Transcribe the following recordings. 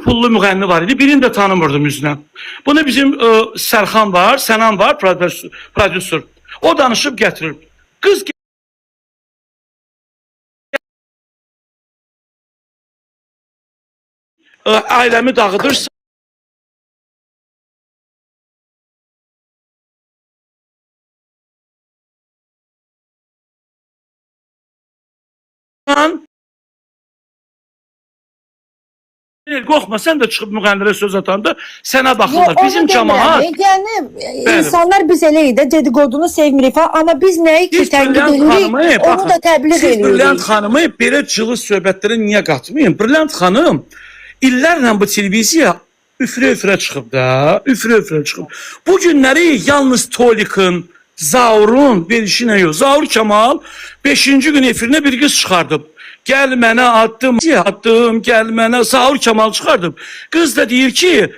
pullu müğənni var idi. Birini də tanımırdım üzünə. Bunu bizim Sərxan var, Sənan var, prodüser. O danışıb gətirir. Qız ailəmi dağıdırsa qorxma, sən də çıxıb müğənnilərə söz atanda sənə baxırlar. Bizim cəmaat... Yəni, insanlar biz elə idi, dediqodunu sevmirik falan, amma biz nəyi ki, tənqid edirik, onu da təbliğ edirik. Siz Brilliant xanımı belə cılız söhbətlərə niyə qatmayın? Brilliant xanım illərlə bu televiziya üfrə-üfrə çıxıb da, üfrə-üfrə çıxıb. Bu günləri yalnız Tolik'in, Zaur'un verişinə yox. Zaur Kemal 5-ci gün efirinə bir qız çıxardıb. Gəl mənə addım, gəl mənə Zaur Kemal çıxardıb. Qız da deyir ki,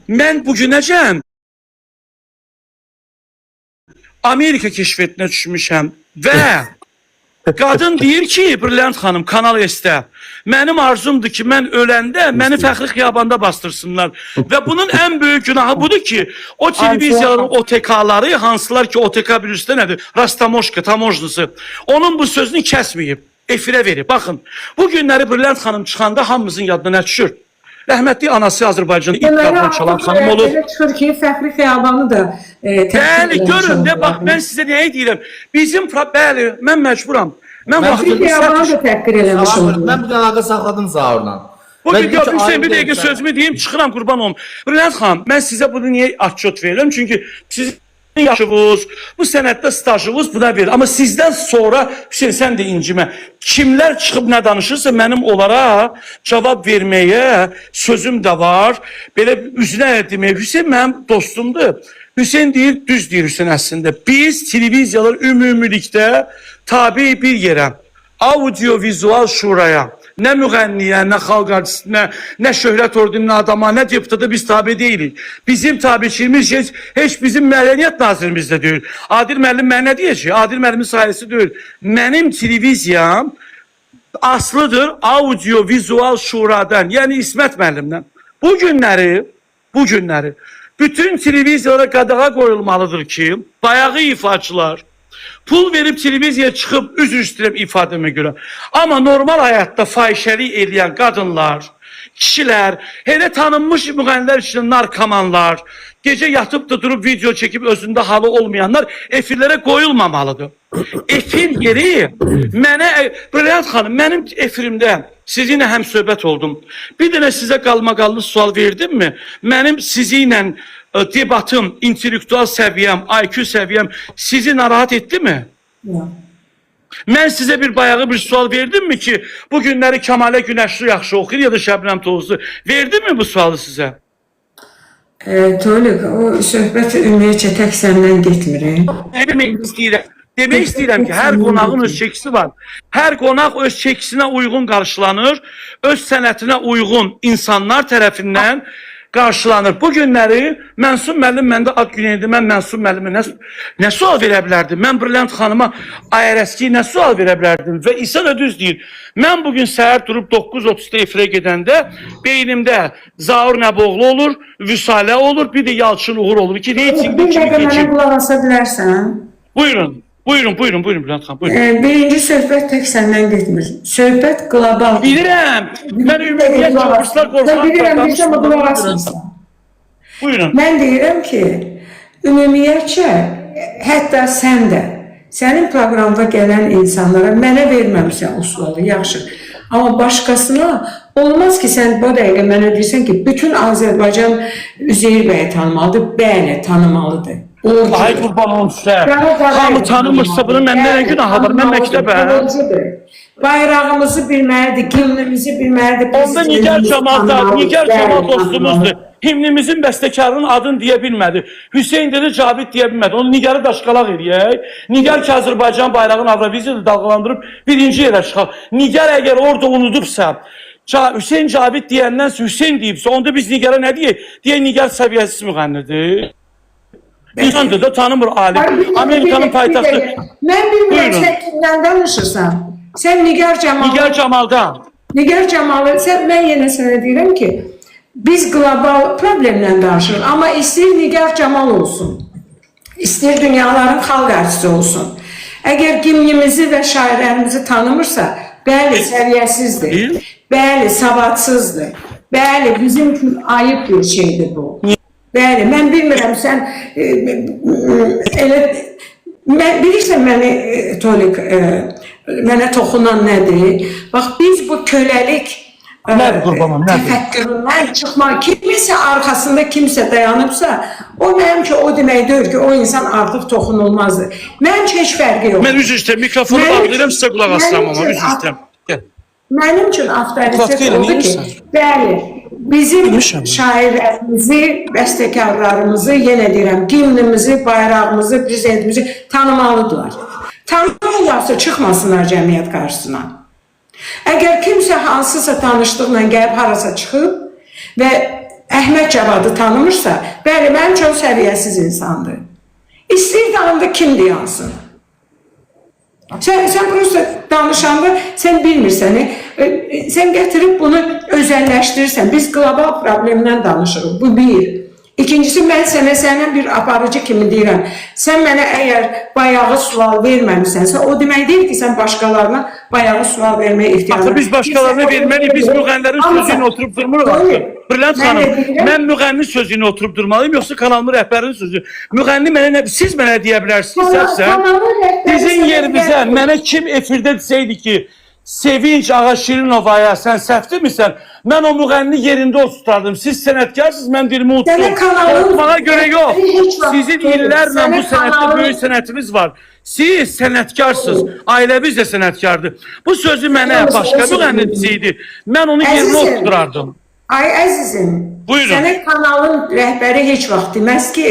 mən bugünəcən Amerika keşfetinə düşmüşəm və qadın deyir ki, Brilliant xanım, Kanal S-də mənim arzumdur ki, mən öləndə məni fəxri xiyabanda bastırsınlar. Və bunun ən böyük günahı budur ki, o televiziyaların OTK-ları, hansılar ki, OTK birisi nədir? Rastamoşka, tamojnası. Onun bu sözünü kəsməyib, efirə verib. Baxın, bu günləri Brilliant xanım çıxanda hamımızın yadına nə düşür? Rəhmətli anası Azərbaycanın ilk qadın çalan xanım olub. Elə çıxır ki, fəxri xiyabanı da Bəli, görün də, bax, mən sizə nəyə deyirəm? Bizim, bəli, mən məcburam. Mən fəxri xiyabanı da təhqir eləmiş oldum. Mən bu dənəqə saxladım Zaurla. Bu Hüseyin bir dəqiqə sözümü deyim, çıxıram, qurban olum. Brilliant xanım, mən sizə bunu niyə atçot verirəm? Çünki sizin yaşınız, bu sənətdə stajınız buna verir. Amma sizdən sonra, Hüseyin, sən də incimə, kimlər çıxıb nə danışırsa, mənim onlara cavab verməyə sözüm də var. Belə üzünə demək, Hüseyin mənim dostumdur. Hüseyin deyir, düz deyir Hüseyin əslində. Biz televiziyalar ümumilikdə tabi bir yerə, audio-vizual şuraya, nə müğənniyə, nə xalq artistinə, nə şöhrət ordunun adama, nə deputada biz tabi deyilik. Bizim tabiçimiz heç bizim mədəniyyət nazirimizdə deyil. Adil müəllim mən nə deyəcək? Adil müəllimin sayəsi deyil. Mənim televiziyam aslıdır audio-vizual şuradan, yəni İsmət müəllimdən. Bu günləri bütün televiziyalara qadağa qoyulmalıdır ki, bayağı ifaçılar pul verib televiziyaya çıxıb, üzr istəyirəm ifadəmə görə. Amma normal həyatda fahişəlik edən qadınlar, kişilər, elə tanınmış müğənnilər üçün narkomanlar, gecə yatıb da durub video çəkib özündə halı olmayanlar efirlərə qoyulmamalıdır. Efir yeri mənə, Brilliant xanım, mənim efirimdə sizinlə həm söhbət oldum. Bir dənə sizə qalmaqallı sual verdim mi? Mənim sizinlə debatım, intellektual səviyyəm, IQ səviyyəm sizi narahat etdi mi? Yox. Mən sizə bir bayağı bir sual verdim mi ki, bu günləri Kəmalə Günəşli yaxşı oxuyur ya da Şəbnəm Tovuzlu? Verdim mi bu sualı sizə? Tolik, o söhbət ümumiyyətcə tək səndən getmir. Demək istəyirəm ki, hər qonağın öz çəkisi var. Hər qonaq öz çəkisinə uyğun qarşılanır, öz sənətinə uyğun insanlar tərəfindən qarşılanır. Bu günləri Mənsum müəllim məndə ad günü idi. Mən Mənsum müəllimə nə sual verə bilərdim? Mən Brilliant xanıma IRS-ki nə sual verə bilərdim? Və İsa da düz deyir. Mən bugün səhər durub 9:30-da efirə gedəndə beynimdə Zaur Nəboğlu olur, Vüsalə olur, bir də Yalçın Uğur olur ki, reytingdə kimi keçir. Bir dəqiqə mənə qulaq asa bilərsən? Buyurun. Buyurun Brilliant xanım, buyurun. Birinci söhbət tək səndən getmir. Söhbət qlobal. Bilirəm. Mən ümumiyyət çalışlar qorxaq. Bilirəm, bilirəm, o qulaq asmırsan. Buyurun. Mən deyirəm ki, ümumiyyətcə, hətta sən də, sənin proqramda gələn insanlara mənə verməmişsən o sualı, yaxşı. Amma başqasına olmaz ki, sən bu dəqiqə mənə deyirsən ki, bütün Azərbaycan Üzeyir bəyi tanımalıdır, bəli, tanımalıdır. Ay qurban olun sizə. Hamı tanımırsa bunun məndən nə günahı var? Mən məktəbə. Bayrağımızı bilməlidir, himnimizi bilməlidir. Onda Nigar Camal dostumuzdur. Himnimizin bəstəkarının adını deyə bilmədi. Hüseyin dedi, Cavid deyə bilmədi. Onu Nigarı daşqalaq eləyək. Nigar ki, Azərbaycan bayrağını Avroviziyada dalğalandırıb birinci yerə çıxaq. Nigar əgər orada unudubsa, Hüseyin Cavid deyəndən Hüseyin deyibsə, onda biz Nigar'a nə deyək? Deyək, Nigar səviyyəsiz müğənnidir. İnsandır da tanımır alim. Amerikanın paytaxtı. Mən bilmirəm, sən kimdən danışırsan? Sən Nigar Camaldan. Nigar Camaldan. Nigar Camalı, mən yenə sənə deyirəm ki, biz qlobal problemlə danışırıq, amma istəyir Nigar Camal olsun, istəyir dünyaların xalq artisti olsun. Əgər gimnimizi və şairlərimizi tanımırsa, bəli, səviyyəsizdir, bəli, savadsızdır, bəli, bizim üçün ayıb bir şeydir bu. Bəli, mən bilmirəm, sən elə, bilirsən məni, Tolik, mənə toxunan nədir? Bax, biz bu köləlik təfəkküründən çıxmaq, kimisə arxasında kimsə dayanıbsa, o mənim ki, o demək deyir ki, o insan artıq toxunulmazdır. Mənim heç fərqi yox. Mən üz üstə mikrofonu bağlayıram, sizə qulaq asıram ama üz üstə. Mənim üçün avtoritet oldu ki, bəli, bizim şairlərimizi, bəstəkarlarımızı, yenə deyirəm, gimnimizi, bayrağımızı, prezidentimizi tanımalıdırlar. Tanımırlarsa çıxmasınlar cəmiyyət qarşısına. Əgər kimsə hansısa tanışlıqla gəlib harasa çıxıb və Əhməd Cavadı tanımırsa, bəli, mənim çox səviyyəsiz insandır. İstəyir tanımda kim deyansın? Sən prosta danışanda sən bilmirsən, sən gətirib bunu özəlləşdirirsən. Biz qlobal problemdən danışırıq, bu bir. İkincisi, mən sənə bir aparıcı kimi deyirəm. Sən mənə əgər bayağı sual verməmisənsə, o demək deyil ki, sən başqalarına bayağı sual verməyə ihtiyacı. Axı biz başqalarına verməliyik, biz müğənnilərin sözünü oturub durmuruq axı. Brilliant xanım, mən müğənni sözünü oturub durmalıyım, yoxsa kanalın rəhbərinin sözü. Müğənni mənə, siz mənə deyə bilərsiniz, səhvsən. Bizim yerimizə mənə kim efirdə desəydi ki, Sevinç Ağaşirinovaya sən səhvdirmisən, mən o müğənni yerində o tutardım. Siz sənətkarsınız, mən dilimi unuturum. Korkmağa görə yox. Sizin illərlə bu sənətdə böyük sənətimiz var. Siz sənətkarsınız, ailəviz də sənətkardır. Bu sözü mənə başqa müğənni desəydi, mən onu yerində oturardım. Ay əzizim, buyurun. Sənə kanalın rəhbəri heç vaxt deməz ki,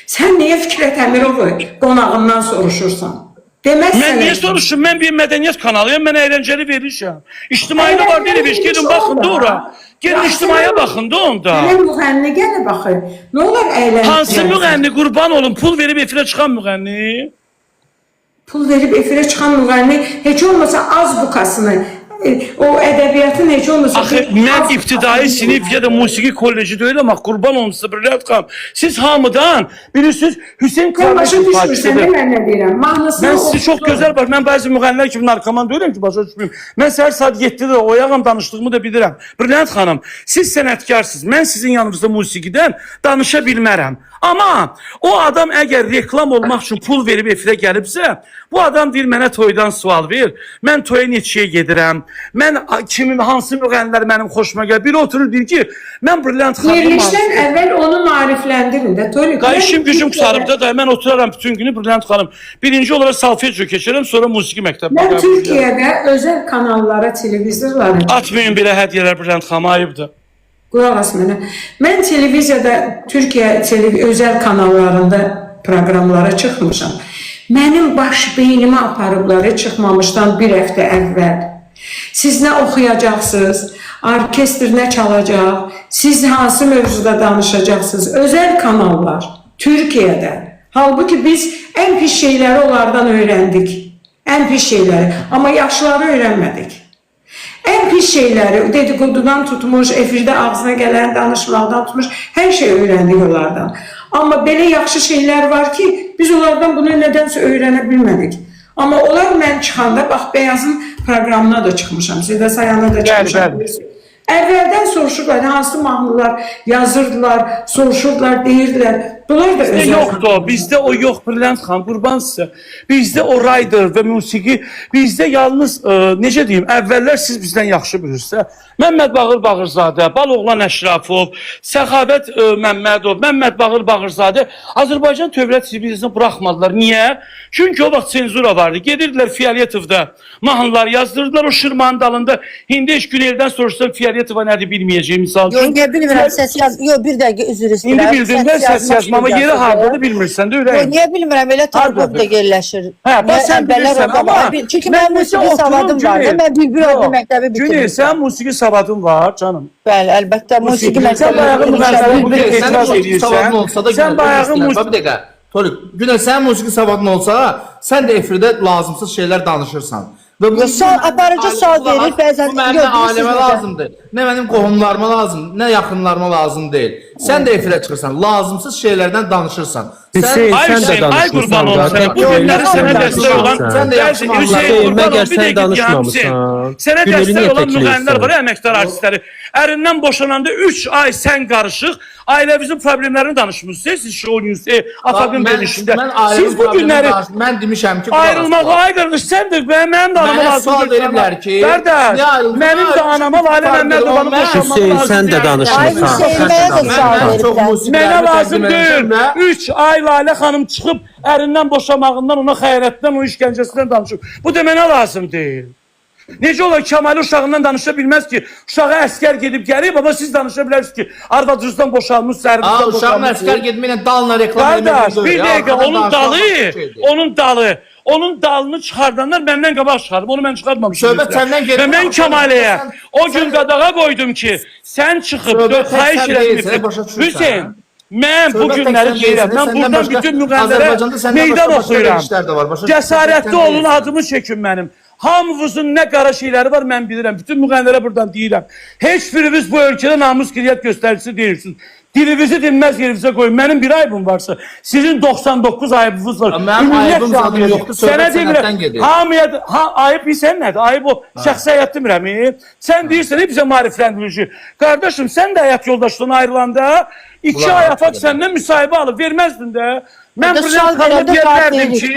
sən niyə Fikrət Əmirovu qonağından soruşursan? Mən niyə soruşum? Mən bir mədəniyyət kanalıyım, mən əyləncəli verirəm. İctimai da var, deyil, gedin baxın da ora. Gedin ictimaiyə baxın da onda. Gəlin müğənni gələ baxın. Nə olar əyləncəli? Hansı müğənni, qurban olun, pul verib efirə çıxan müğənni? Pul verib efirə çıxan müğənni heç olmasa az bukasını, o ədəbiyyatın heç olmasa... Axı, mən ibtidai sinif ya da musiqi kolleci deyiləm, qurban olun sizə, Brilliant xanım. Siz hamıdan, bilirsiniz, Hüseyin Kardeşim düşmürsən, mən nə deyirəm? Mən sizi çox gözəl bax, mən bəzi müğənnilər kimi narkoman deyirəm ki, başa düşməyim. Mən səhər saat 7-də oyağım, danışdığımı da bilirəm. Brilliant xanım, siz sənətkarsınız, mən sizin yanınızda musiqidən danışa bilmərəm. Amma o adam əgər reklam olmaq üçün pul verib efirə gəlibsə, bu adam deyir, mənə toydan sual ver, mən toya neçəyə gedirəm, mən kimin, hansı müğənnilər mənim xoşuma gəlir. Biri oturur, deyir ki, mən Brilliant xanım... Verilişdən əvvəl onu marifləndirin də, Tolik. İşim gücüm qısarıbda da, mən oturaram bütün günü Brilliant xanım. Birinci olaraq salfetço keçirəm, sonra musiqi məktəbə. Mən Türkiyədə özəl kanallara, televizorlara... Atmayın belə hədiyyələr Brilliant xanım, ayıbdır. Qulaq as mənə. Mən televiziyada, Türkiyə özəl kanallarında proqramlara çıxmışam. Mənim baş beynimi aparıbları çıxmamışdan bir həftə əvvəl. Siz nə oxuyacaqsınız, orkestr nə çalacaq, siz hansı mövzuda danışacaqsınız. Özəl kanallar Türkiyədə. Halbuki biz ən pis şeyləri onlardan öyrəndik. Ən pis şeyləri. Amma yaşları öyrənmədik. Ən pis şeyləri, dedikodudan tutmuş, efirdə ağzına gələn danışmaqdan tutmuş, hər şey öyrəndik onlardan. Amma belə yaxşı şeylər var ki, biz onlardan bunu nədənsə öyrənə bilmədik. Amma onlar mən çıxanda, bax, Bəyazın proqramına da çıxmışam, Seda Sayana da çıxmışam. Əvvəldən soruşurlar, hansı mahnılar yazırdılar, soruşurdular, deyirdilər. Bunlar da bizdə yoxdur o, bizdə o yox, Brilliant xanım, qurban sizə. Bizdə o raydır və musiqi, bizdə yalnız, necə deyim, əvvəllər siz bizdən yaxşı bilirsə, Məmməd Bağır Bağırzadə, Baloğlan Əşrafov, Səxavət Məmmədov, Məmməd Bağır Bağırzadə Azərbaycan Dövlət Televiziyasını buraxmadılar. Niyə? Çünki o vaxt senzura vardı. Gedirdilər Fiyalyetовda mahnılar yazdırdılar, o şırmanın dalında. İndi heç Güneldən soruşsam Fiyalyetova nədir bilməyəcəyim misal üçün. Yox, niyə bilmirəm, səs yaz, yox, bir dəqiqə üzr istəyirəm. İndi bildin də səs yazma, amma yeri hardadır bilmirsən də ürəyim. Yox, niyə bilmirəm, elə Tarkov da yerləşir. Hə, bax sən bilirsən, amma... Çünki mən musiqi savadım var, mən Bülbül adlı məktəbi bitirdim. Günel, sən musiqi savadın var, canım. Bəli, əlbəttə, musiqi məktəbi sən bayağı musiqi... Bir dəqiqə, Tolik, Günel, sənin musiqi savadın olsa, sən də efirdə lazımsız şeylər danışırsan. Sual, aparıcı sual verir, bəzən Bu mənim gördünüz ailəmə siz lazımdır. Nə mənim qohumlarıma lazım, nə yaxınlarıma lazım deyil. Sən də efirə çıxırsan, lazımsız şeylərdən danışırsan. Hüseyin, Ay sen de Hüseyin, ay kurban danışmışsan olsun. zaten. Bu günləri sənə dəstək olan Sən də yaxşı Hüseyin, kurban məgər olsun. Bir sən dəqiqə danışmamısan? deyəm, sənə Gününü dəstək niyə olan təklif müğənnilər var, etsən? əməkdar artistləri. Ərindən boşananda 3 ay sən qarışıq, ailəmizin problemlərini danışmışsınız. Siz şou news, Afaqın verilişində. Mən ailəmin Siz bu günləri mən demişəm ki, ayrılmaq, ay qardaş, sən də mənim də anama Mənə lazım. sual veriblər ki, Qardaş, niyə ayrıldın? mənim də anama Lalə Məmmədovanı boşanmaq Hüseyin, lazım. sən də deyil. danışmısan. Ay Hüseyin, mənə də sual veriblər. Mənə lazım deyil. 3 ay Lalə xanım çıxıb ərindən boşamağından, ona xəyrətdən, o işgəncəsindən danışıb. Bu da mənə lazım deyil. Necə olar Kəmal uşağından danışa bilməz ki, uşağa əskər gedib gəlib, amma siz danışa bilərsiniz ki, arvadınızdan boşalmış, ərinizdən boşalmış. Uşağın əskər gedməklə dalına reklam Qardaş, bir dəqiqə, onun dalını çıxardanlar məndən qabaq çıxarıb, onu mən çıxartmamışım. Söhbət səndən gedir. Və mən Kəmaləyə o gün qadağa qoydum ki, sən çıxıb, xahiş edəmişsin. Hüseyin, mən bu günləri deyirəm, mən buradan bütün müğənnilərə meydan oxuyuram. Cəsarətli olun, adımı çəkin mənim. Hamınızın nə qara şeyləri var mən bilirəm. Bütün müğənnilərə buradan deyirəm. Heç biriniz bu ölkədə namus qiriyyət göstəricisi deyirsiniz. Dilinizi dinməz yerinizə qoyun. Mənim bir ayıbım varsa, sizin 99 ayıbınız var. Mənim ayıbım zaten yoxdur, söhbət sənətdən gedir. Hamıya, ayıb bilsən nədir? Ayıb o şəxsi həyat demirəm. Sən deyirsən, bizə marifləndirici. Qardaşım, sən də həyat yoldaşlığına ayrılanda 2 ay afaq səndən müsahibə alıb verməzdin də. Mən Brilliant xanıma deyərdim ki,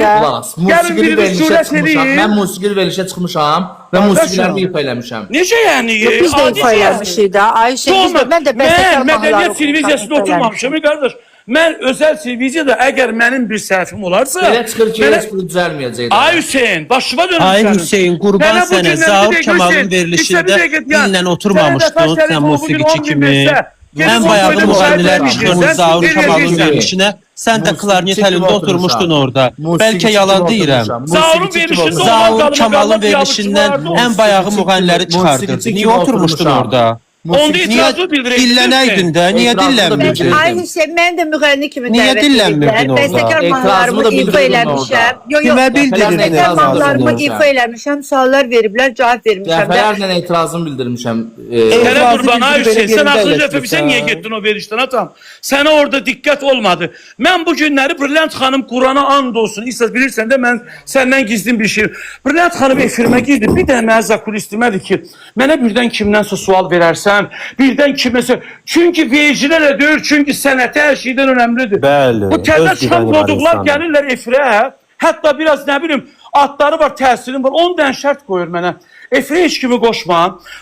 gəlin birimiz cürət edeyim. Mən musiqili verilişə çıxmışam və musiqilərimi ifa eləmişəm. Necə yəni? Biz də ifa eləmişik də. Ayşə, mən də bəstəkar Mən mədəniyyət televiziyasında oturmamışam, qardaş. Mən özəl televiziyada əgər mənim bir səhvim olarsa... Belə çıxır ki, heç biri düzəlməyəcək. Ay Hüseyin, başıma dönmüşsən. Ay Hüseyin, qurban sənə, Zaur Kemal'ın verilişində dinlə oturmamışdın sən musiqiçi kimi. Ən bayağı müğənnilər çıxırdı Zaur Kemal'ın verilişinə. Sən də klarnet əlində oturmuşdun orada. Bəlkə yalan deyirəm. Zaur Kemal'ın verilişindən ən bayağı müğənniləri çıxardırdı. Niyə oturmuşdun orada? Onda itirazı bildirək. Dillənəydin də, niyə dillənmirdin? Ay Hüseyin, mən də müğənni kimi Niyə dəvət dillənmirdin orada? Bəstəkar mahnılarımı ifa eləmişəm. Kimə bildirdin Bəstəkar mahnılarımı ifa eləmişəm, suallar veriblər, cavab vermişəm. Dəfələrlə etirazımı bildirmişəm. Sənə qurban, ay Hüseyin, sən axırıncı dəfə sən niyə getdin o verilişdən atam? Sənə orada diqqət olmadı. Mən bu günləri Brilliant xanım Qurana and olsun, İstəz bilirsən də mən səndən gizlin bir şey. Brilliant xanım efirimə girdi, bir də mənə zakulistimədir ki, mənə birdən kimdənsə sual verərsən, birdən kiməsə, çünki vecilər deyir, çünki sənəti hər şeydən önəmlidir. Bəli, bu təzə çıxan qoduqlar gəlirlər efirə, hətta biraz nə bilim, adları var, təsirin var, 10 dənə şərt qoyur mənə. Efirə heç kimi qoşma,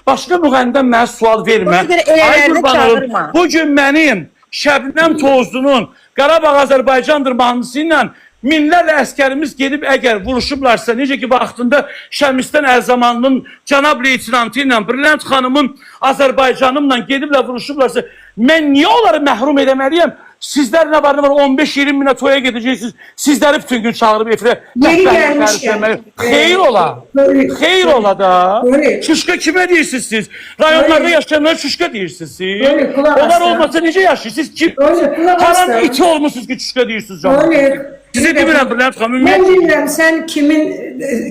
başqa müğənnidən mənə sual vermə. Ay qurbanım, bugün mənim Şəbnəm Tozlunun Qarabağ Azərbaycandır mahnısı ilə minlərlə əskərimiz gedib əgər vuruşublarsa, necə ki vaxtında Şəmistan Ərzamanlının cənab leytinantı ilə Brilliant xanımın Azərbaycanımla gediblə vuruşublarsa, mən niyə onları məhrum edəməliyəm? Sizlər nə var, 15-20 minə toya gedəcəksiniz, sizləri bütün gün çağırıb efirə. Xeyir ola. Xeyir ola da. Şuşka kimə deyirsiniz siz? Rayonlarda yaşayanlara şuşka deyirsiniz siz. Onlar olmasa necə yaşayırsınız? Haram iti olmuşsunuz ki şuşka deyirsiniz. Sizə demirəm Brilliant xanım. Mən bilmirəm, sən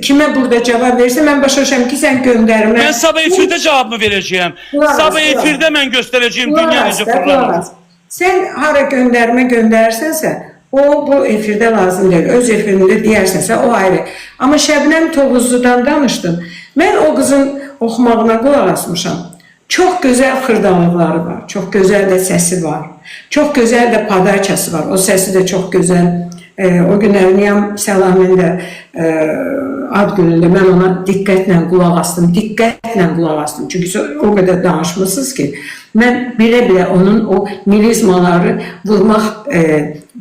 kimə burada cavab verirsən, mən başa düşürəm ki, sən göndərmə. Mən sabah efirdə cavabımı verəcəyəm. Sabah efirdə mən göstərəcəyim dünya necə fırlanır. Sən hara göndərmə göndərsənsə, o bu efirdə lazım deyil. Öz efirində deyərsənsə, o ayrı. Amma Şəbnəm Tovuzludan danışdın. Mən o qızın oxumağına qulaq asmışam. Çox gözəl xırdalıqları var, çox gözəl də səsi var, çox gözəl də padayçası var. O səsi də çox gözəl. O gün Əvniyam Səlamin də ad günündə mən ona diqqətlə qulaq astım. Çünki o qədər danışmışsınız ki, mən bilə-bilə onun o milizmaları vurmaq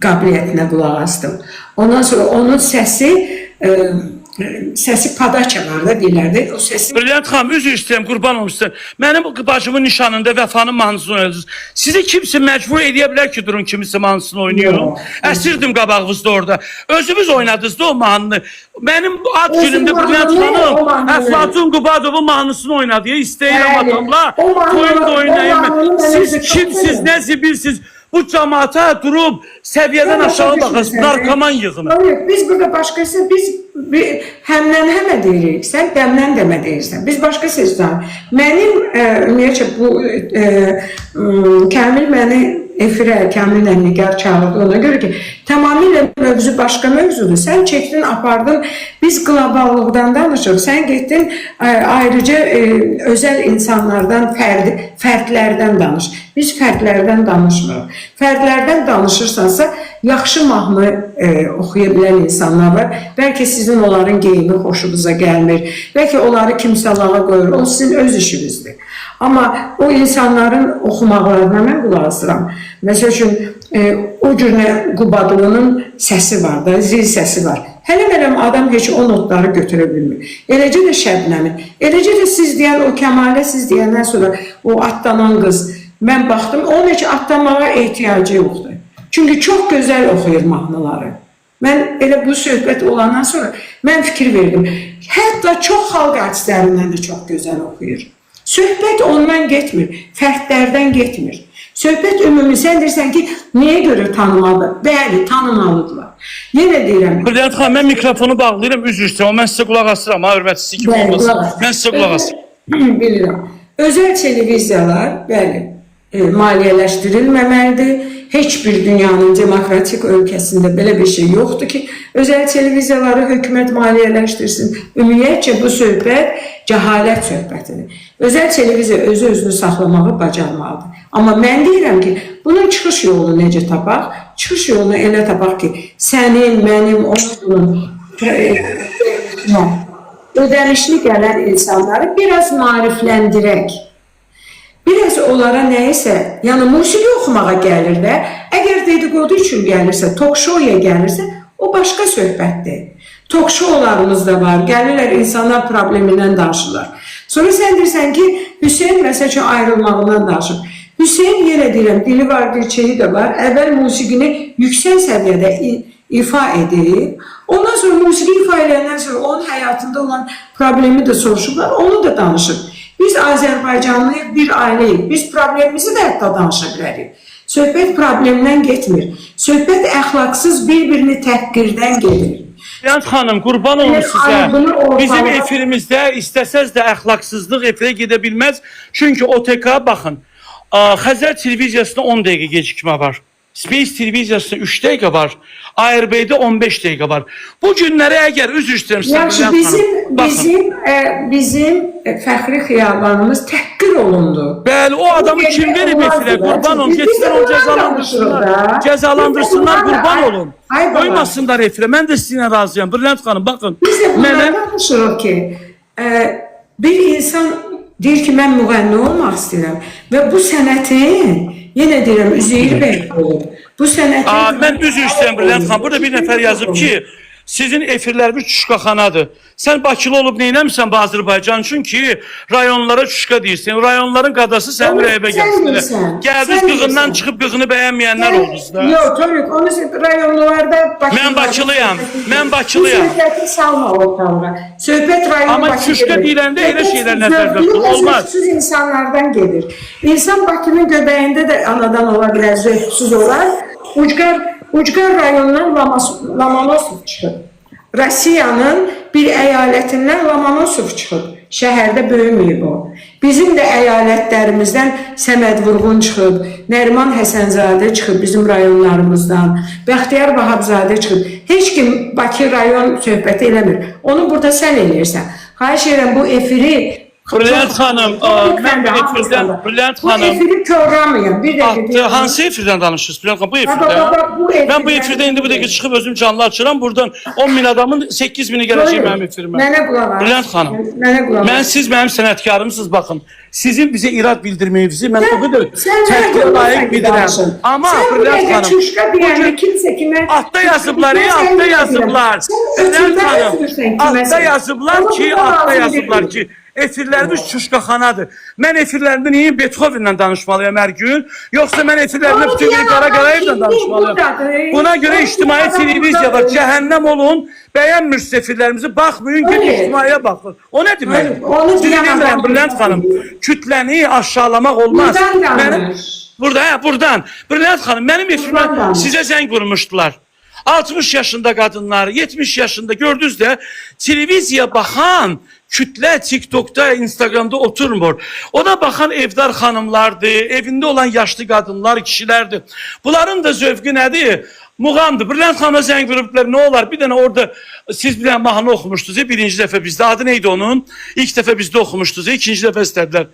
qabiliyyətinə qulaq astım. Ondan sonra onun səsi padaça var da deyirlərdi. O səsi... Brilliant xanım, üzr istəyəm, qurban olmuşsun. Mənim bacımın nişanında vəfanın mahnısını oynadınız. Sizi kimsə məcbur edə bilər ki, durun kimisi mahnısını oynayın. Əsirdim qabağınızda orada. Özümüz oynadınız da o mahnını. Mənim ad günümdə Brilliant xanım Əflatun Qubadovun mahnısını oynadı. İstəyirəm atamla, toyun da oynayın. Siz kimsiz, nə zibilsiz? bu cemaata durub səviyyədən aşağı baxırsın, narkoman yığını. Biz burada başqası, biz həmdən həmə deyirik, sən dəmdən dəmə deyirsən. Biz başqa sözdən. Mənim, ümumiyyətcə, bu Kamil məni efirə, Kamillə Nigar çağırdı ona görə ki, tamamilə mövzu başqa mövzudur. Sən çəkdin, apardın, biz qloballıqdan danışırıq. Sən getdin, ayrıca özəl insanlardan, fərdlərdən danış. Biz fərdlərdən danışmırıq. Fərdlərdən danışırsansa, yaxşı mahnı oxuya bilən insanlar var. Bəlkə sizin onların geyimi xoşunuza gəlmir. Bəlkə onları kimsə lağa qoyur. O sizin öz işinizdir. Amma o insanların oxumaqlarına mən qulaq asıram. Məsəl üçün, o cür Qubadlının səsi var da, zil səsi var. Hələ adam heç o notları götürə bilmir. Eləcə də Şəbnəmin. Eləcə də siz deyən, o Kəmalə siz deyəndən sonra o atlanan qız. Mən baxdım, onun heç atlanmağa ehtiyacı yoxdur. Çünki çox gözəl oxuyur mahnıları. Mən elə bu söhbət olandan sonra mən fikir verdim. Hətta çox xalq artistlərindən də çox gözəl oxuyur. Söhbət ondan getmir, fərdlərdən getmir. Söhbət ümumi, sən deyirsən ki, niyə görə tanımalı? Bəli, tanımalıdırlar. Yenə deyirəm. Brilliant xanım, mən mikrofonu bağlayıram, üzr istəyirəm. Mən sizə qulaq asıram, hörmətli kimi olmasın. Mən sizə qulaq asıram. Bilirəm. Özəl televiziyalar, bəli, maliyyələşdirilməməlidir. Heç bir dünyanın demokratik ölkəsində belə bir şey yoxdur ki, özəl televiziyaları hökumət maliyyələşdirsin. Ümumiyyətcə bu söhbət cəhalət söhbətidir. Özəl televiziya özünü saxlamağı bacarmalıdır. Amma mən deyirəm ki, bunun çıxış yolunu necə tapaq? Çıxış yolunu elə tapaq ki, sənin, mənim, onun ödənişli gələn insanları biraz maarifləndirək. Biraz onlara nəyisə, yəni musiqi oxumağa gəlirlər, əgər dedikodu üçün gəlirsə, talk-showya gəlirsə, o başqa söhbətdir. Talk-showlarımız da var, gəlirlər insanlar problemindən danışırlar. Sonra sən deyirsən ki, Hüseyin məsəl üçün ayrılmağından danışır. Hüseyin yenə deyirəm, dili var, dilçeyi də var, əvvəl musiqini yüksək səviyyədə ifa edib, ondan sonra musiqi ifa edəndən sonra onun həyatında olan problemi də soruşurlar, onu da danışır. Biz Azərbaycanlıyıq, bir ailəyik. Biz problemimizi də hətta danışa bilərik. Söhbət problemdən getmir. Söhbət əxlaqsız bir-birini təhqirdən gedir. Brilliant xanım, qurban olun sizə. Bizim efirimizdə istəsəz də əxlaqsızlıq efirə gedə bilməz. Çünki OTK, baxın, Xəzər televiziyasında 10 dəqiqə gecikmə var. Space televiziyasında 3 dəqiqə var. ARB-də 15 dəqiqə var. Bu günləri əgər üzr istəyirəm, bizim fəxri xiyabanımız təhqir olundu. Bəli, o adamı kim verib efirə? Qurban olun, geçsinlər onu cəzalandırsınlar. Cəzalandırsınlar, qurban olun. Qoymasınlar efirə. Mən də sizinlə razıyam. Brilliant xanım, baxın. Biz də bunlardan danışırıq ki, bir insan deyir ki, mən müğənni olmaq istəyirəm və bu sənətin, yenə deyirəm, Üzeyir bəy olur. Bu sənətin... Mən üzr istəyirəm, Brilliant xanım. Burada bir nəfər yazıb ki, sizin efirləriniz çuşqaxanadır. Sən Bakılı olub neynəmirsən bu Azərbaycan üçün ki, rayonlara çuşqa deyirsən. Rayonların qadası sənin rəyibə gəlsin. Gəldiniz qığından çıxıb qığını bəyənməyənlər oldunuz da. Yox, Torik, onu rayonlarda... Mən Bakılıyam, mən Bakılıyam. Söhbəti salma ortalığa. Söhbət rayon Amma çuşqa deyiləndə elə şeylər nəzərdə tutulur. Olmaz. Zövqsüz insanlardan gedir. İnsan Bakının göbəyində də anadan ola bilər, zövqsüz olar. Ucqar rayonundan Lomonosov çıxıb. Rusiyanın bir əyalətindən Lomonosov çıxıb. Şəhərdə böyüməyib o. Bizim də əyalətlərimizdən Səməd Vurğun çıxıb, Nəriman Həsənzadə çıxıb bizim rayonlarımızdan, Bəxtiyar Vahabzadə çıxıb. Heç kim Bakı rayon söhbəti eləmir. Onu burada sən eləyirsən. Xahiş edirəm bu efiri... Brilliant xanım, Bu efiri körramayın. Hansı efirdən danışırsınız? Brilliant xanım, bu efirdə. Mən bu efirdə indi bu dəqiqə çıxıb özüm canlı açıram. Buradan 10.000 adamın 8.000'i gələcək mənim efirimə. Mənə qulaq var. Brilliant xanım, siz mənim sənətkarımsınız, baxın. Sizin bizə irad bildirməyinizi mən o qədər təhqir layiq bildirəm. Amma Brilliant xanım, atda yazıblar, Brilliant xanım, atda yazıblar ki, efirlərimiz çuşqaxanadır. Mən efirlərimdə niyə Beethoven'la danışmalıyam hər gün? Yoxsa mən efirlərimdə bütün Qara Qarayev'lə danışmalıyam? Buna görə ictimai televiziya var. Cəhənnəm olun, bəyənmirsiniz efirlərimizi, baxmayın, gidin ictimaiyə baxın. O nə demək? Sizin emirəm, Brilliant xanım, kütləni aşağılamaq olmaz. Buradan. Brilliant xanım, mənim efirimə sizə zəng vurmuşdular. 60 yaşında kadınlar, 70 yaşında gördünüz de televiziya baxan kütle TikTok'ta, Instagram'da oturmur. Ona baxan evdar xanımlardır, evinde olan yaşlı kadınlar, kişilerdir. Bunların da zövqü nədir? Muğamdır. Brilliant xanıma zəng vurublar, ne olar? Bir dənə orada siz bir dənə mahnı oxumuşdunuz. Birinci dəfə bizdə. Adı neydi onun? İlk dəfə bizdə oxumuşdunuz. İkinci dəfə istədilər.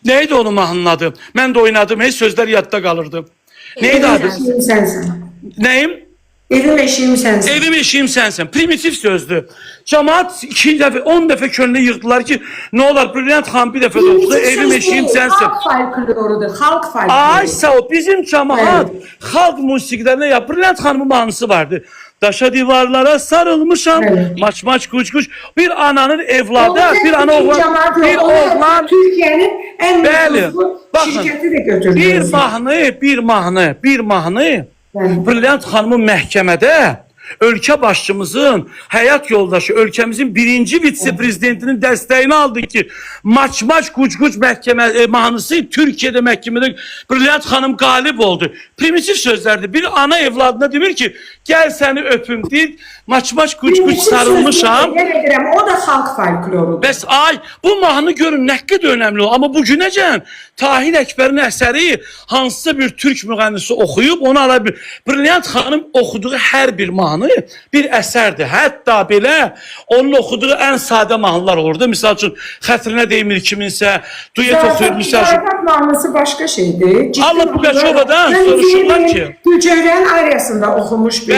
Neydi onun mahnının adı? Mən də oynadım. Heç sözlər yadda qalırdı. Neydi adı? Neyim? Evim eşiğim sensin. Evim eşiğim sensin. Primitiv sözdü. Cemaat 2 dəfə, 10 dəfə könlünə yığdılar ki, ne olar Brilliant xanım bir dəfə də oxudu. Evim eşiğim sensin. Halk folklorudur. Halk folkloru. Ay sağ ol. Bizim cemaat halk musiqilərində ya Brilliant xanımın mahnısı vardı. Daşa divarlara sarılmışam. Evet. Maç kuç kuç. Bir ananın evladı, bir ana oğlan, bir oğlan. Türkiye'nin en Bəli. nüfuzlu Baxın. şirketi de götürdü. Bir mahnı. Brilliant xanımın məhkəmədə ölkə başçımızın həyat yoldaşı, ölkəmizin birinci vitse-prezidentinin dəstəyini aldı ki, maç kuç məhkəmə mahnısı Türkiye'de məhkəmədə Brilliant xanım qalib oldu. Primitiv sözlərdir. Bir ana evladına demir ki, gel səni öpüm deyil, maç kuç sarılmışam. O da halk folklorudur. Bəs ay, bu mahnı görün nə qədər önəmli o. Amma bugünəcən Tahir Əkbərin əsəri hansısa bir türk müğənnisi oxuyub, onu ala bir. Brilliant xanım oxuduğu hər bir mahnı bir əsərdir. Hətta belə onun oxuduğu ən sadə mahnılar olurdu. Misal üçün, xətrinə deymir kiminsə, duyet oxuyur, misal üçün. Zaten mahnısı başka şeydi. Allah Pugaçova'dan soruşurlar ki. Gülçehren'in aryasında okumuş bir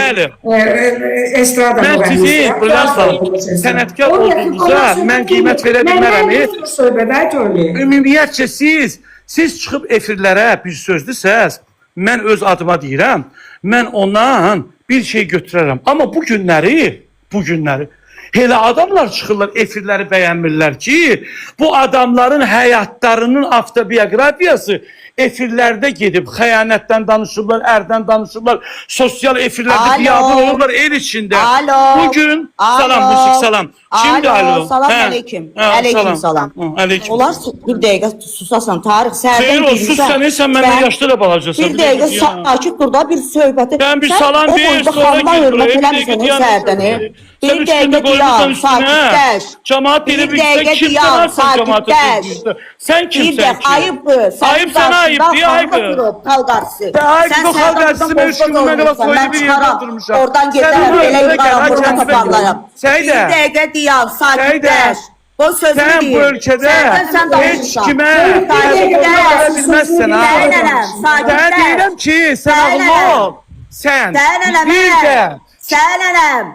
estrada müğənnisi. Mən Brilliant xanım, sənətkar olduğunuza mən qiymət verə bilmərəm. Ümumiyyətcə siz çıxıb efirlərə bir söz desəz, mən öz adıma deyirəm, mən ondan bir şey götürərəm. Amma bu günləri elə adamlar çıxırlar, efirləri bəyənmirlər ki, bu adamların həyatlarının avtobiografiyası efirlərdə gedib, xəyanətdən danışırlar, ərdən danışırlar, sosial efirlərdə biabır olurlar el içində. Bugün, salam, musik, salam. Kimdir alo? Salam aleyküm. Aleyküm salam. Aleyküm. Olar bir dəqiqə susasan, Tarık sərdən Xeyr o, sus sən məndən yaşlı da balacasan. Bir dəqiqə sakit dur da bir söhbəti. Ben bir salam deyir, sonra gidilir. Bir dəqiqə deyəm, sakitləş. Cemaat dili bilsə kim sanarsan cemaatı bilsə. Sen kimsən ki? Ayıbdır. Ayıp sana ayıp diye ayıbdır. Kalqarsı. Ayıp bu kalqarsı ben 3 günüme kadar koydu bir yerde oturmuşam. Oradan gedərəm, elə yuqaram, buradan toparlayam. Bir Seydə, dəqiqə deyəm, sakitləş. Bu sözünü sen deyim. bu ülkede hiç kime bilmezsen ha. Ben deyirəm ki sen ağlı ol. Sen bir de. Sənənəm,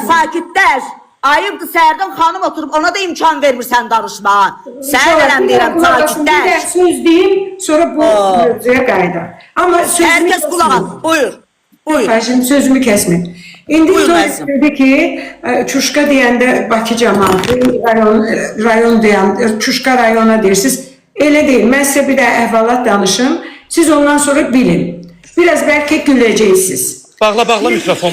sakitləş. Ayıbdır Sərdən xanım oturub, ona da imkan vermirsən danışmağa. Sənənəm deyirəm, sakitləş. Söz deyim, sonra bu mövzuya qayıdar. Amma sözümü... Herkes kulağın, buyur. Şimdi sözümü kesme. İndi dedi ki, Çuşka deyəndə Bakı cəmaatı, rayon deyəndə, Çuşka rayona deyirsiniz. Elə deyil, mən sizə bir də əhvalat danışım. Siz ondan sonra bilin. Biraz bəlkə güləcəksiniz. Bağla mikrofon.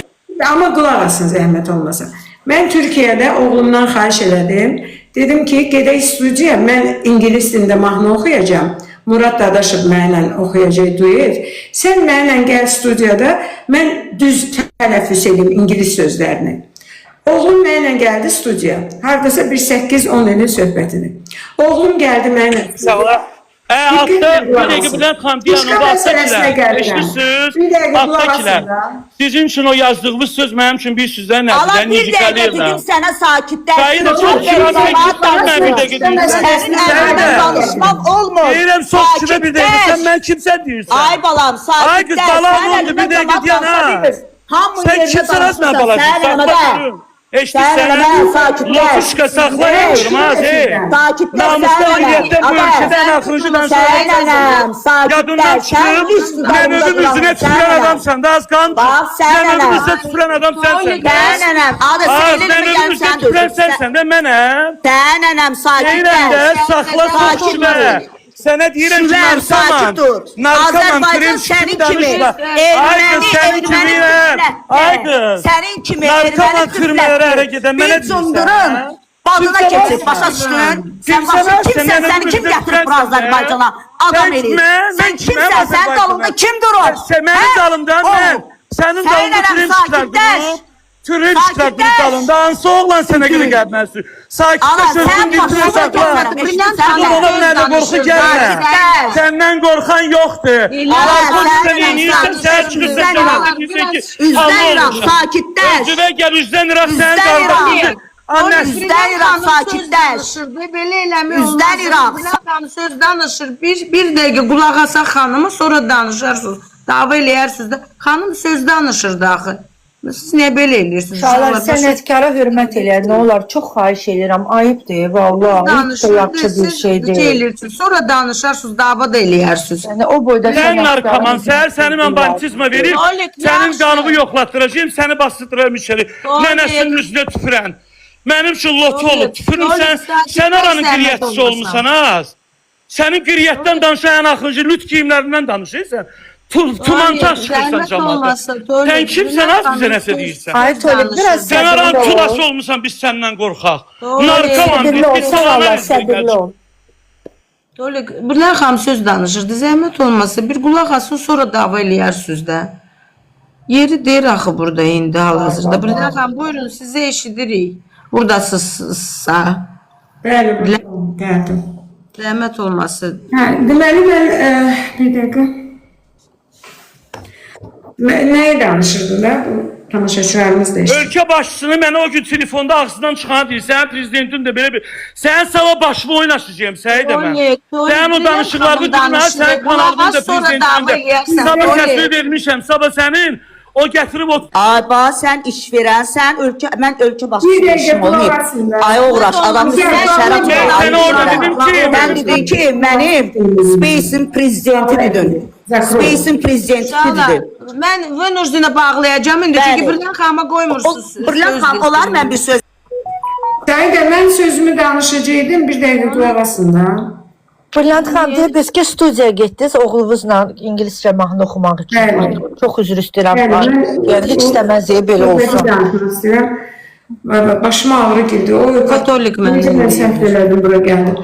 Ama qulaq asın zəhmət olmasa. Mən Türkiyədə oğlumdan xahiş elədim. Dedim ki, gedək studiyaya, mən ingilis dilində mahnı oxuyacağım. Murad Dadaşov mənlə oxuyacaq duet. Sən mənlə gəl studiyada, mən düz tələffüz edeyim ingilis sözlərini. Oğlum mənlə gəldi studiyaya. Hardasa bir 8-10 ilin söhbətini. Oğlum gəldi mənlə. Sağ ol. Altta bir dəqiqə Bülent xanım diyanında alttakiler. Eşlirsiniz? Alttakiler. Sizin için o yazdığınız söz benim için bir sözler nədir? Allah bir dəqiqə dedim sənə sakitləş. Sayın da çok ben bir dəqiqə deyim. Sənin əvvəldən danışmaq olmur. Deyirəm çox şübhə bir dəqiqə. Sən mən kimsən deyirsən? Ay balam sakitləş. Ay kız balam oldu bir dəqiqə diyan ha. Sen kimsən az mən balacım? Saklaşırım. Eşlisən? Lofuşka saklayamıyorum ha. Namuslu hürriyetten bu ülkeden akıncı danışan yadından çıkıp Mehmet'in yüzüne tüpüren adamsan da az kan. Mehmet'in yüzüne tüpüren adam sensen. Mehmet'in yüzüne tüpüren sensen de menem. Sənənəm sakitləş. Deyirəm də sakla soxçulara. Sənə deyirəm ki, narkoman, kremçikin danışma. Ay kız, sənin kimi yerəm. Ay kız, Sənin kimi narkoman kırmalara hərəkət edən mənə deyirsən. Badına keçib, başa düşdün? Sən başa kimsən, səni kim gətirib bura Azərbaycana? Adam eləyir. Sən kimsən, sənin dalında kim durur? Mənim dalımda mən. Sənin dalında türüm çıxardın. Türüm çıxardın dalında. Hansı oğlan sənə görə gəlməlisin? Sakitlə sözün dindirə sakla. Dur ona mənə qorxu gəlmə. Səndən qorxan yoxdur. Allah'ın sən yeniyirsən, sən çıxırsan cəmaat edirsən ki, Üzdən İraq, sakitləş. Özüvə gəl, üzdən İraq sənin dalında. Üzdən İraq, sakitləş. Belə eləmək Üzdən İraq. Söz danışır. Bir dəqiqə qulaq asaq xanımı, sonra danışarsınız. Dava eləyərsiniz də. Xanım söz danışır da axı. Siz niyə belə eləyirsiniz? Uşaqlar sənətkara hörmət eləyər. Nə olar? Çox xahiş edirəm. Ayıbdır, vallahi. Heç də yaxşı bir şey deyil. Sonra danışarsınız, dava da eləyərsiniz. Yəni o boyda Sən narkoman, səni mən bantizma verib, sənin qanımı yoxlatdıracağım, səni basdıracağım içeri. Nənəsinin üzünə tüpürən. Mənim üçün lotu olub, tüpürüm sən aranın qiriyyətçisi olmuşsan az. Sənin qiriyyətdən danışan axıncı lüt giyimlərindən danışırsan. Tumantar çıxırsan cəmaata. Sən kimsən az bizə nəsə deyirsən? Ay Tolik, biraz Sən aran səbirli ol. tulası olmuşsan biz səndən qorxaq. Narkoman Səbirli ol, biz sağ ol, sana səbirli ol. Bilən xanım söz danışırdı. Zəhmət olmasa bir qulaq asın, sonra dava eləyərsiniz də. Yeri deyir axı burada indi hal-hazırda. Bilən xanım buyurun, sizə eşidirik. Buradasınızsa. Bəli, gəldim. Zəhmət olmasın. Deməli mən bir dəqiqə nəyi danışırdım da bu tamaşaçılarımız da işte. Ölkə başçısını mənə o gün telefonda ağzından çıxan deyirsən, prezidentin də belə bir... Sən sabah başımı oynaşacağım, Səidə mən. Sən o danışıqlarını dinmə, sən kanalının da prezidentin də. Sabah səsini vermişəm, sabah sənin o gətirib o... Ay bax, sən iş verənsən, mən ölkə başçısının işim olmayıb. Ay uğraş, adamı şərab Mən orada dedim ki... Mən dedim ki, mənim Space'in prezidenti dedin. Space'in prezidenti dedin. Mən Venüzünə bağlayacağım indi, çünki Birlən xanıma qoymursunuz. Birlən xanım, olar mən bir söz... Səidə, mən sözümü danışacaqdım, bir dəqiqə qulaq asın da. Brilliant xanım deyirsiniz ki, studiyaya getdiniz oğlunuzla İngiliscə mahnı oxumaq üçün. Bəli. Çox üzr istəyirəm. Yəni heç istəməzdik belə olsun. Danışmaq istəyirəm. Başıma ağrı girdi. O Katolik mən. Mən səhv elədim, bura gəldim.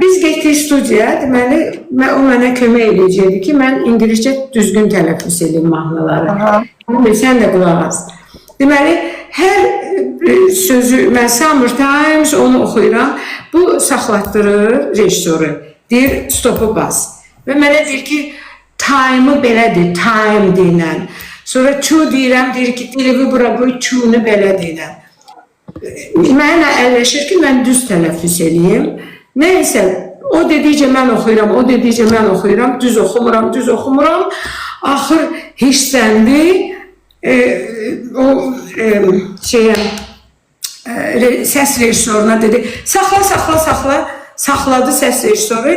Biz getdik studiyaya, deməli, o mənə kömək edəcəkdi ki, mən İngiliscə düzgün tələffüz edeyim mahnıları. Sən də qulaq as. Deməli, hər sözü, mən Summer Times onu oxuyuram, bu saxlatdırır rejissoru. Deyir, stopu bas. Və mənə deyir ki, time'ı belədir, time deyilən. Sonra to deyirəm, deyir ki, dilivi bura qoy, to-nu belə deyilən. Mənə əlləşir ki, mən düz tələffüz edeyim. Nəysə, o dedikcə mən oxuyuram, o dedikcə mən oxuyuram, düz oxumuram. Axır hissləndi, o səs rejissoruna dedi, saxladı səs rejissoru.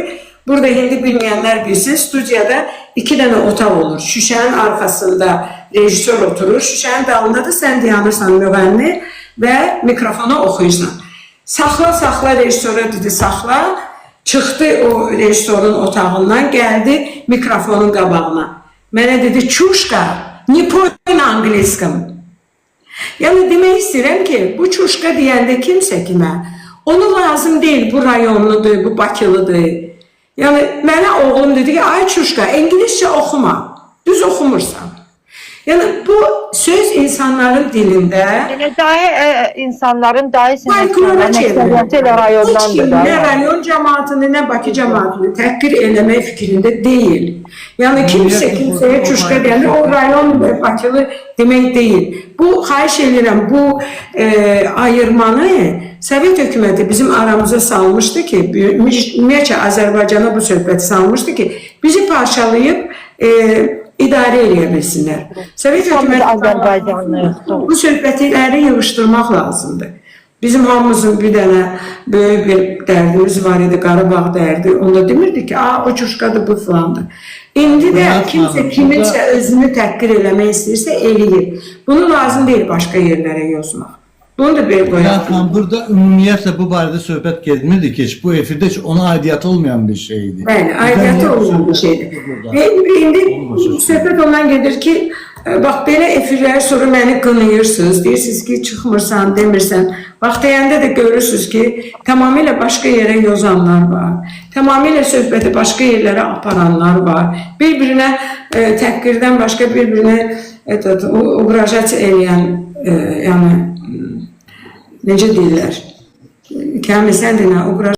Burada hindi bilməyənlər bilsin, studiyada 2 dənə otaq olur. Şüşənin arxasında rejissor oturur, şüşənin dalında da sən dayanırsan müğənni və mikrofona oxuyursan. Saxla rejissora dedi, saxla. Çıxdı o rejissorun otağından, gəldi mikrofonun qabağına. Mənə dedi, çuşka, не пой на английском. Yəni demək istəyirəm ki, bu çuşka deyəndə kimsə kimə, onu lazım deyil, bu rayonludur, bu Bakılıdır. Yəni mənə oğlum dedi ki, ay çuşka, İngiliscə oxuma, düz oxumursan. Yəni bu söz insanların dilində insanların dahi folklora çevrilir. elə rayondandır da. Nə rayon cəmaatını, nə Bakı cəmaatını təhqir eləmək fikrində deyil. Yəni kimsəyə çuşka deyəndə o rayon Bakılı demək deyil. Bu, xahiş edirəm, bu ayırmanı Sovet hökuməti bizim aramıza salmışdı ki, ümumiyyətcə Azərbaycana bu söhbəti salmışdı ki, bizi parçalayıb idarə edə bilsinlər. Sovet hökuməti bu söhbətləri yığışdırmaq lazımdır. Bizim hamımızın bir dənə böyük bir dərdimiz var idi, Qarabağ dərdi. Onda demirdi ki, o çuşkadır, bu filandır. İndi də kimsə kiminsə özünü təhqir eləmək istəyirsə, eləyir. Bunu lazım deyil başqa yerlərə yozmaq. Bunu da belə qoyaq. Burada ümumiyyətlə bu barədə söhbət getmirdi ki, bu efirdə heç ona aidiyyatı olmayan bir şeydir. Bəli, aidiyyatı olmayan bir şeydir. İndi söhbət ondan gedir ki, bax belə efirləri sonra məni qınayırsınız. Deyirsiniz ki, çıxmırsan, demirsən. Bax deyəndə də görürsünüz ki, tamamilə başqa yerə yozanlar var. Tamamilə söhbəti başqa yerlərə aparanlar var. Bir-birinə təhqirdən başqa bir-birinə uğraşat eləyən, yəni necə deyirlər? Kəmi sən deyirlər,